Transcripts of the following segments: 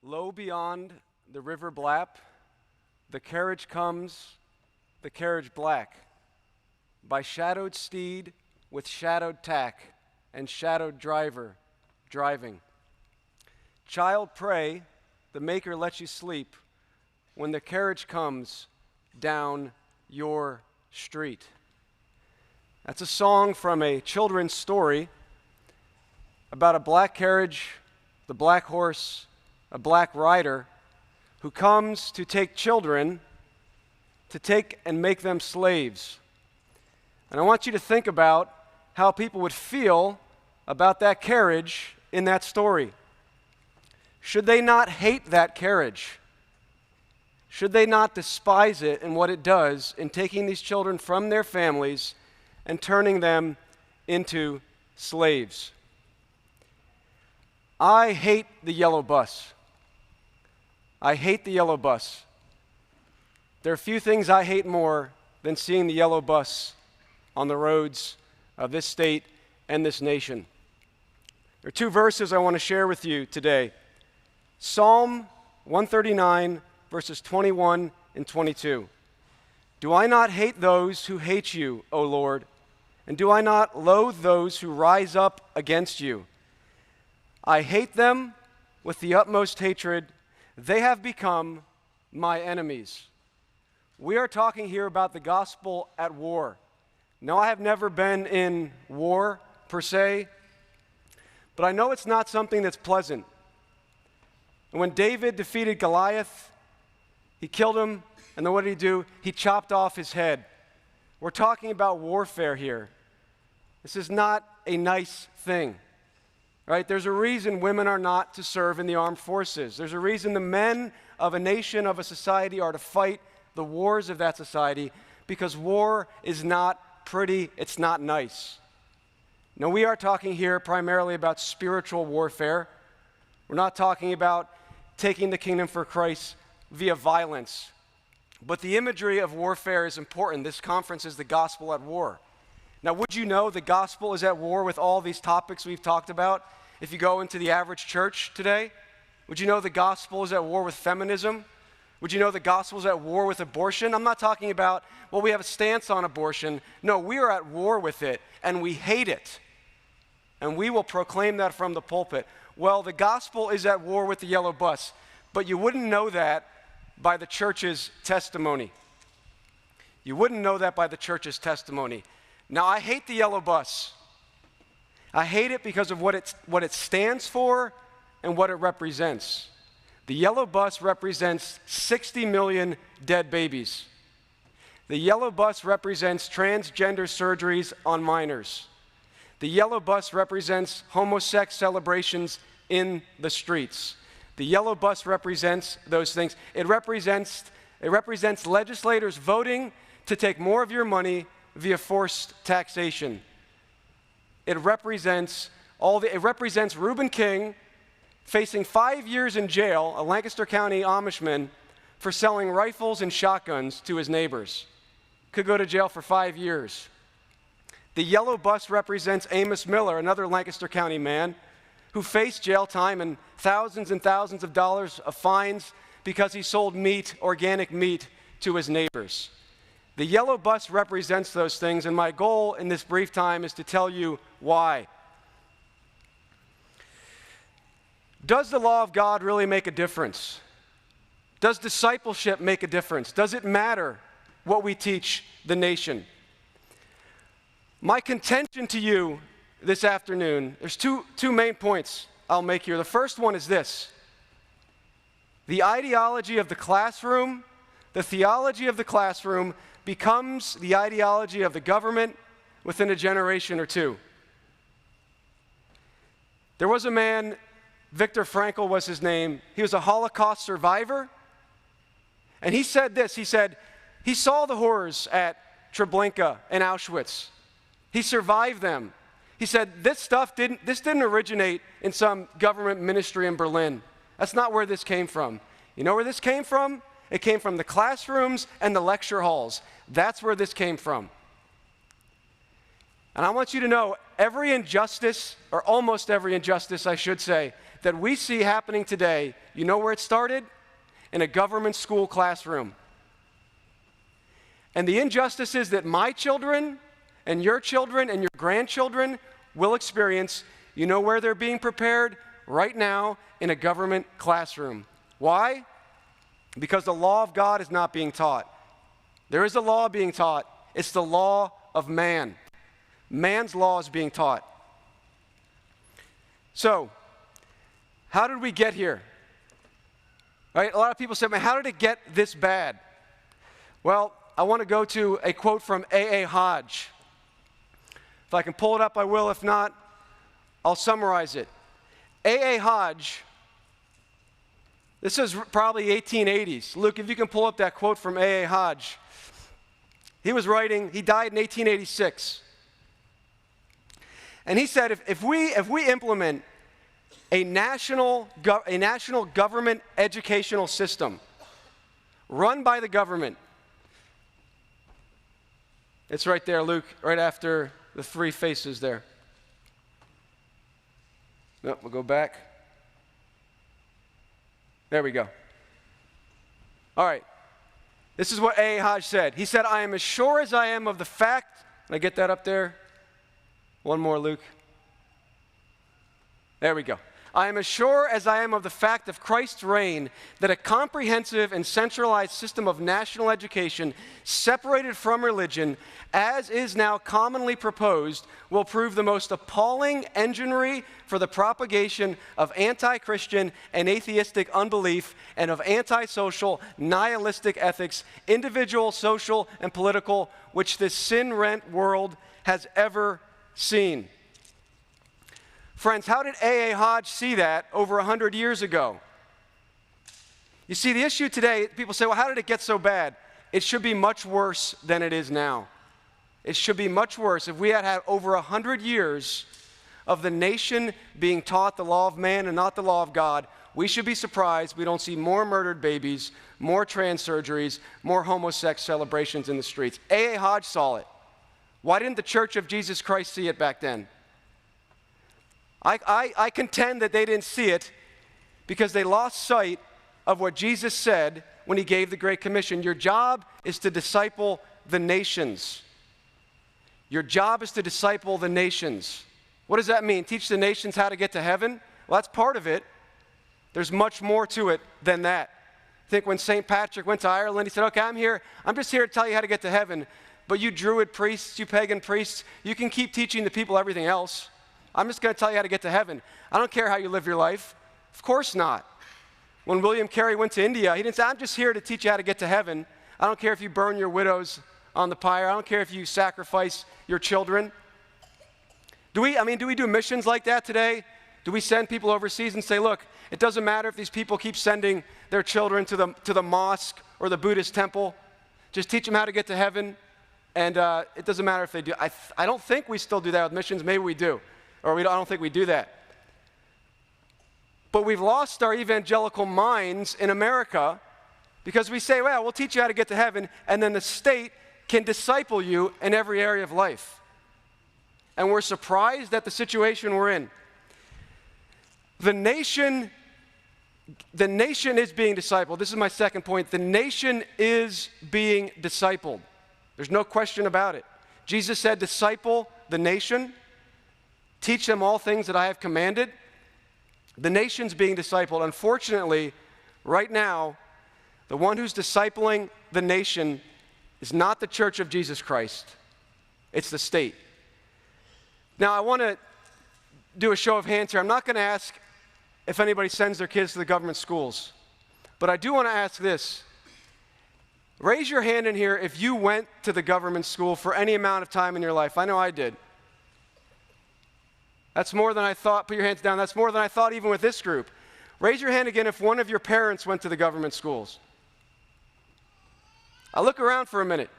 Low beyond the river Blap, the carriage comes, the carriage black, by shadowed steed with shadowed tack and shadowed driver driving. Child, pray, the Maker lets you sleep when the carriage comes down your street. That's a song from a children's story about a black carriage, the black horse, a black rider who comes to take children, to take and make them slaves. And I want you to think about how people would feel about that carriage in that story. Should they not hate that carriage? Should they not despise it and what it does in taking these children from their families and turning them into slaves? I hate the yellow bus. I hate the yellow bus. There are few things I hate more than seeing the yellow bus on the roads of this state and this nation. There are two verses I want to share with you today. Psalm 139, verses 21 and 22. Do I not hate those who hate you, O Lord? And do I not loathe those who rise up against you? I hate them with the utmost hatred. They have become my enemies. We are talking here about the gospel at war. Now, I have never been in war per se, but I know it's not something that's pleasant. And when David defeated Goliath, he killed him, and then what did he do? He chopped off his head. We're talking about warfare here. This is not a nice thing. Right? There's a reason women are not to serve in the armed forces. There's a reason the men of a nation, of a society, are to fight the wars of that society, because war is not pretty, it's not nice. Now, we are talking here primarily about spiritual warfare. We're not talking about taking the kingdom for Christ via violence. But the imagery of warfare is important. This conference is the gospel at war. Now, would you know the gospel is at war with all these topics we've talked about? If you go into the average church today, would you know the gospel is at war with feminism? Would you know the gospel is at war with abortion? I'm not talking about, well, we have a stance on abortion. No, we are at war with it, and we hate it. And we will proclaim that from the pulpit. Well, the gospel is at war with the yellow bus, but you wouldn't know that by the church's testimony. You wouldn't know that by the church's testimony. Now, I hate the yellow bus. I hate it because of what it stands for and what it represents. The yellow bus represents 60 million dead babies. The yellow bus represents transgender surgeries on minors. The yellow bus represents homosex celebrations in the streets. The yellow bus represents those things. It represents legislators voting to take more of your money via forced taxation. It represents Reuben King facing 5 years in jail, a Lancaster County Amishman, for selling rifles and shotguns to his neighbors. Could go to jail for 5 years. The yellow bus represents Amos Miller, another Lancaster County man, who faced jail time and thousands of dollars of fines because he sold meat, organic meat, to his neighbors. The yellow bus represents those things, and my goal in this brief time is to tell you why. Does the law of God really make a difference? Does discipleship make a difference? Does it matter what we teach the nation? My contention to you this afternoon, there's two main points I'll make here. The first one is this: the ideology of the classroom, the theology of the classroom, becomes the ideology of the government within a generation or two. There was a man, Viktor Frankl was his name. He was a Holocaust survivor. And he said this, he said, he saw the horrors at Treblinka and Auschwitz. He survived them. He said, this didn't originate in some government ministry in Berlin. That's not where this came from. You know where this came from? It came from the classrooms and the lecture halls. That's where this came from. And I want you to know, every injustice, or almost every injustice, I should say, that we see happening today, you know where it started? In a government school classroom. And the injustices that my children and your grandchildren will experience, you know where they're being prepared? Right now in a government classroom. Why? Because the law of God is not being taught. There is a law being taught. It's the law of man. Man's law is being taught. So, how did we get here? Right? A lot of people say, man, how did it get this bad? Well, I want to go to a quote from A.A. Hodge. If I can pull it up, I will. If not, I'll summarize it. A.A. Hodge, this is probably 1880s. Luke, if you can pull up that quote from A.A. Hodge. He was writing, he died in 1886. And he said, if we implement a national government educational system run by the government, it's right there, Luke, right after the three faces there. No, we'll go back. There we go. All right. This is what A. Hodge said. He said, I am as sure as I am of the fact. Can I get that up there? One more, Luke. There we go. I am as sure as I am of the fact of Christ's reign that a comprehensive and centralized system of national education separated from religion, as is now commonly proposed, will prove the most appalling enginery for the propagation of anti-Christian and atheistic unbelief and of antisocial, nihilistic ethics, individual, social, and political, which this sin-rent world has ever seen. Friends, how did A.A. Hodge see that over 100 years ago? You see, the issue today, people say, well, how did it get so bad? It should be much worse than it is now. It should be much worse. If we had had over 100 years of the nation being taught the law of man and not the law of God, we should be surprised we don't see more murdered babies, more trans surgeries, more homosex celebrations in the streets. A.A. Hodge saw it. Why didn't the Church of Jesus Christ see it back then? I contend that they didn't see it because they lost sight of what Jesus said when he gave the Great Commission. Your job is to disciple the nations. Your job is to disciple the nations. What does that mean? Teach the nations how to get to heaven? Well, that's part of it. There's much more to it than that. I think when St. Patrick went to Ireland, he said, okay, I'm just here to tell you how to get to heaven, but you Druid priests, you pagan priests, you can keep teaching the people everything else. I'm just going to tell you how to get to heaven. I don't care how you live your life. Of course not. When William Carey went to India, he didn't say, I'm just here to teach you how to get to heaven. I don't care if you burn your widows on the pyre. I don't care if you sacrifice your children. Do we do missions like that today? Do we send people overseas and say, look, it doesn't matter if these people keep sending their children to the mosque or the Buddhist temple. Just teach them how to get to heaven, and it doesn't matter if they do. I don't think we still do that with missions. Maybe we do. I don't think we do that. But we've lost our evangelical minds in America because we say, well, we'll teach you how to get to heaven, and then the state can disciple you in every area of life. And we're surprised at the situation we're in. The nation is being discipled. This is my second point. The nation is being discipled. There's no question about it. Jesus said, disciple the nation. Teach them all things that I have commanded. The nation's being discipled. Unfortunately, right now, the one who's discipling the nation is not the Church of Jesus Christ. It's the state. Now, I want to do a show of hands here. I'm not going to ask if anybody sends their kids to the government schools, but I do want to ask this. Raise your hand in here if you went to the government school for any amount of time in your life. I know I did. That's more than I thought. Put your hands down. That's more than I thought even with this group. Raise your hand again if one of your parents went to the government schools. I'll look around for a minute.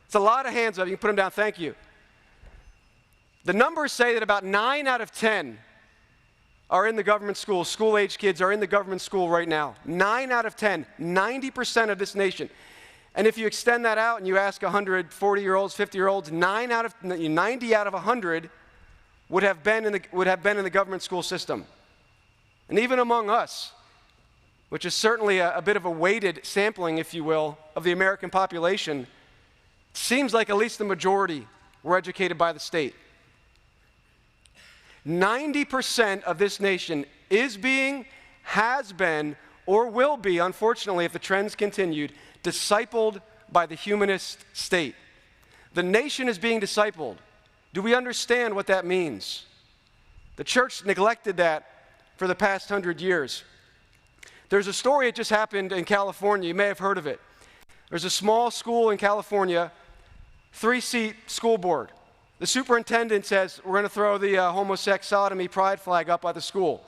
It's a lot of hands up. You can put them down. Thank you. The numbers say that about 9 out of 10 are in the government school. School-age kids are in the government school right now. 9 out of 10, 90% of this nation. And if you extend that out and you ask 100 40-year-olds, 50-year-olds, 90 out of 100 would have been in the government school system. And even among us, which is certainly a bit of a weighted sampling, if you will, of the American population, seems like at least the majority were educated by the state. 90% of this nation is being, has been, or will be, unfortunately, if the trends continued, discipled by the humanist state. The nation is being discipled. Do we understand what that means? The church neglected that for the past 100 years. There's a story that just happened in California. You may have heard of it. There's a small school in California, 3-seat school board. The superintendent says, we're going to throw the homosexual sodomy pride flag up at the school.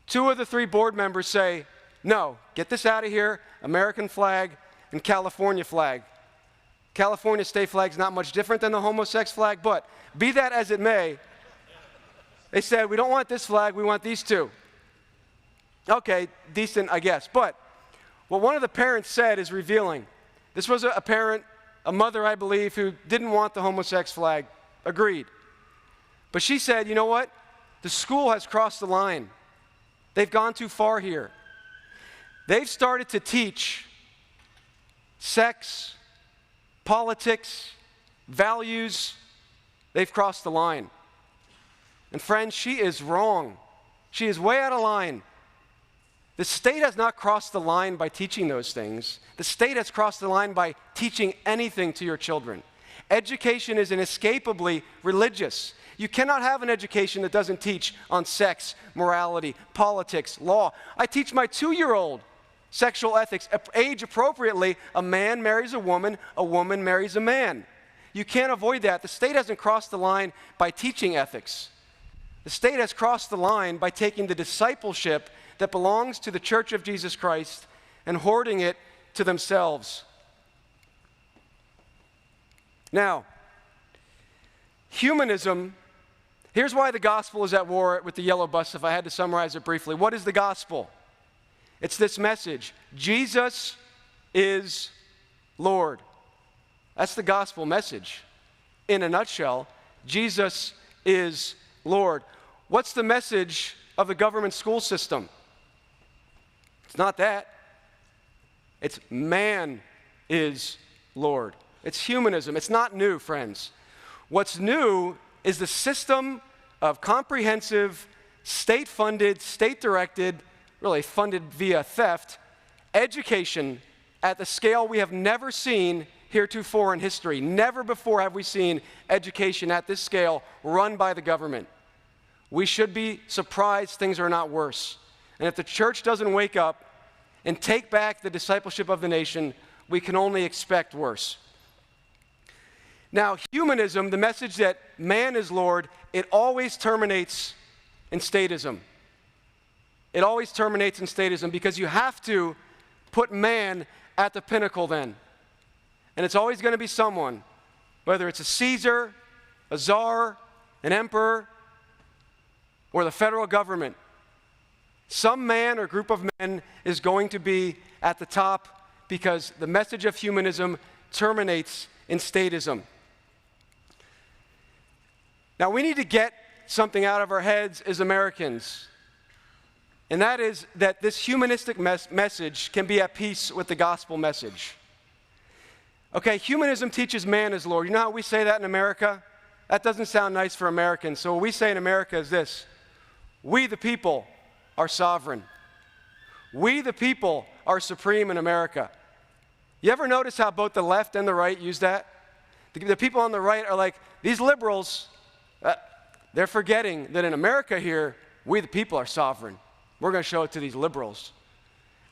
2 of the 3 board members say, no, get this out of here, American flag and California flag. California state flag's not much different than the homosexual flag, but be that as it may, they said, we don't want this flag, we want these 2. Okay, decent, I guess. But what one of the parents said is revealing. This was a parent, a mother, I believe, who didn't want the homosexual flag, agreed. But she said, you know what? The school has crossed the line. They've gone too far here. They've started to teach sex, politics, values. They've crossed the line. And friends, she is wrong. She is way out of line. The state has not crossed the line by teaching those things. The state has crossed the line by teaching anything to your children. Education is inescapably religious. You cannot have an education that doesn't teach on sex, morality, politics, law. I teach my 2-year-old sexual ethics. Age appropriately, a man marries a woman marries a man. You can't avoid that. The state hasn't crossed the line by teaching ethics. The state has crossed the line by taking the discipleship that belongs to the Church of Jesus Christ and hoarding it to themselves. Now, humanism, here's why the gospel is at war with the yellow bus, if I had to summarize it briefly. What is the gospel? It's this message: Jesus is Lord. That's the gospel message. In a nutshell, Jesus is Lord. What's the message of the government school system? It's not that. It's man is Lord. It's humanism. It's not new, friends. What's new is the system of comprehensive, state-funded, state-directed, really funded via theft, education at the scale we have never seen heretofore in history. Never before have we seen education at this scale run by the government. We should be surprised things are not worse. And if the church doesn't wake up and take back the discipleship of the nation, we can only expect worse. Now, humanism, the message that man is Lord, it always terminates in statism. It always terminates in statism because you have to put man at the pinnacle then. And it's always going to be someone, whether it's a Caesar, a czar, an emperor, or the federal government. Some man or group of men is going to be at the top because the message of humanism terminates in statism. Now, we need to get something out of our heads as Americans, and that is that this humanistic message can be at peace with the gospel message. Okay, humanism teaches man as Lord. You know how we say that in America? That doesn't sound nice for Americans. So what we say in America is this: we the people are sovereign. We the people are supreme in America. You ever notice how both the left and the right use that? The people on the right are like, these liberals, they're forgetting that in America here, we the people are sovereign. We're going to show it to these liberals.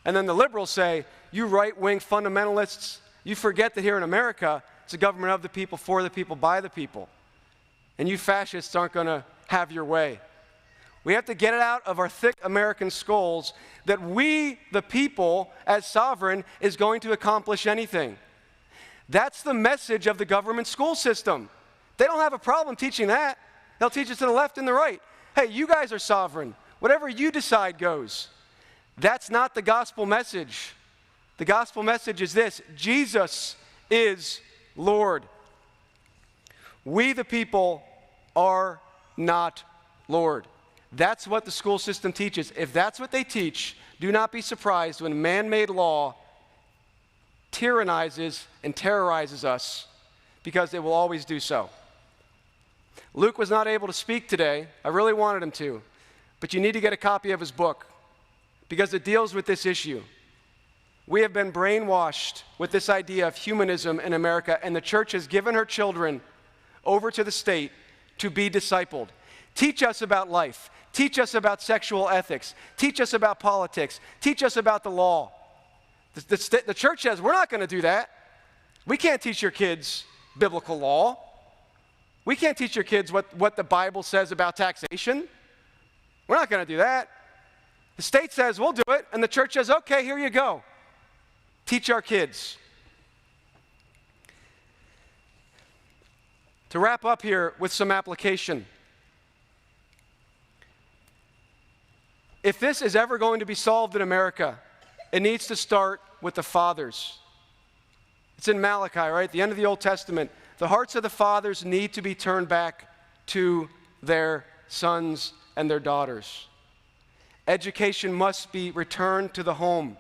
And then the liberals say, you right-wing fundamentalists, you forget that here in America, it's a government of the people, for the people, by the people. And you fascists aren't going to have your way. We have to get it out of our thick American skulls that we, the people, as sovereign, is going to accomplish anything. That's the message of the government school system. They don't have a problem teaching that. They'll teach it to the left and the right. Hey, you guys are sovereign. Whatever you decide goes. That's not the gospel message. The gospel message is this: Jesus is Lord. We, the people, are not Lord. That's what the school system teaches. If that's what they teach, do not be surprised when man-made law tyrannizes and terrorizes us, because it will always do so. Luke was not able to speak today. I really wanted him to, but you need to get a copy of his book because it deals with this issue. We have been brainwashed with this idea of humanism in America, and the church has given her children over to the state to be discipled. Teach us about life. Teach us about sexual ethics. Teach us about politics. Teach us about the law. The church says, we're not going to do that. We can't teach your kids biblical law. We can't teach your kids what the Bible says about taxation. We're not going to do that. The state says, we'll do it, and the church says, okay, here you go. Teach our kids. To wrap up here with some application. If this is ever going to be solved in America, it needs to start with the fathers. It's in Malachi, right? The end of the Old Testament. The hearts of the fathers need to be turned back to their sons and their daughters. Education must be returned to the home.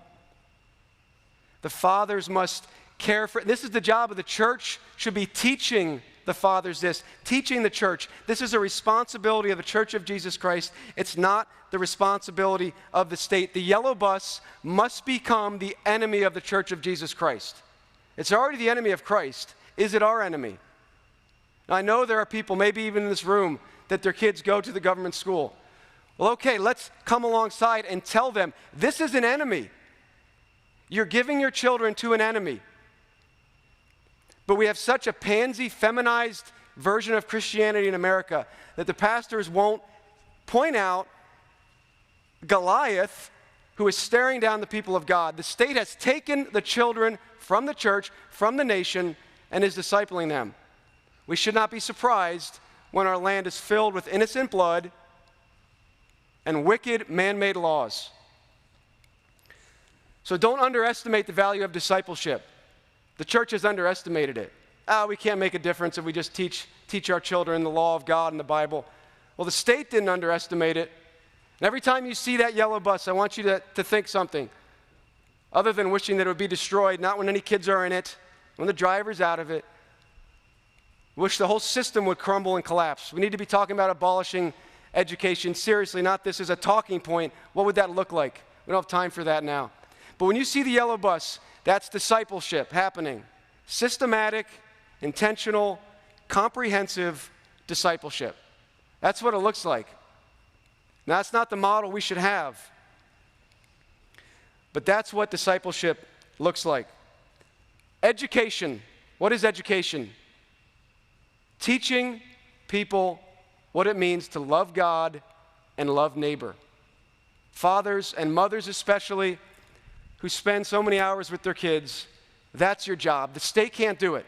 The fathers must care for, this is the job of the church, should be teaching the fathers this, teaching the church. This is a responsibility of the Church of Jesus Christ. It's not the responsibility of the state. The yellow bus must become the enemy of the Church of Jesus Christ. It's already the enemy of Christ. Is it our enemy? Now, I know there are people, maybe even in this room, that their kids go to the government school. Well, okay, let's come alongside and tell them, this is an enemy. You're giving your children to an enemy. But we have such a pansy, feminized version of Christianity in America that the pastors won't point out Goliath, who is staring down the people of God. The state has taken the children from the church, from the nation, and is discipling them. We should not be surprised when our land is filled with innocent blood and wicked man-made laws. So don't underestimate the value of discipleship. The church has underestimated it. We can't make a difference if we just teach our children the law of God and the Bible. Well, the state didn't underestimate it. And every time you see that yellow bus, I want you to think something other than wishing that it would be destroyed, not when any kids are in it, when the driver's out of it. Wish the whole system would crumble and collapse. We need to be talking about abolishing education seriously, not this as a talking point. What would that look like? We don't have time for that now. But when you see the yellow bus, that's discipleship happening. Systematic, intentional, comprehensive discipleship. That's what it looks like. Now, that's not the model we should have. But that's what discipleship looks like. Education. What is education? Teaching people what it means to love God and love neighbor. Fathers and mothers especially, who spend so many hours with their kids, that's your job. The state can't do it.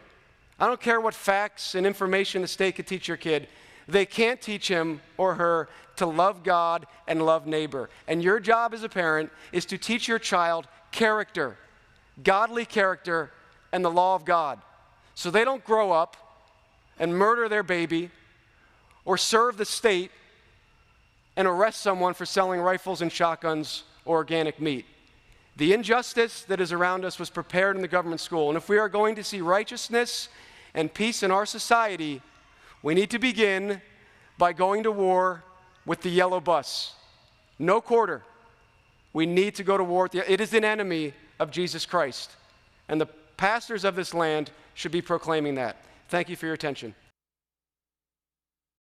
I don't care what facts and information the state could teach your kid. They can't teach him or her to love God and love neighbor. And your job as a parent is to teach your child character, godly character, and the law of God, so they don't grow up and murder their baby or serve the state and arrest someone for selling rifles and shotguns or organic meat. The injustice that is around us was prepared in the government school. And if we are going to see righteousness and peace in our society, we need to begin by going to war with the yellow bus. No quarter. We need to go to war. It is an enemy of Jesus Christ. And the pastors of this land should be proclaiming that. Thank you for your attention.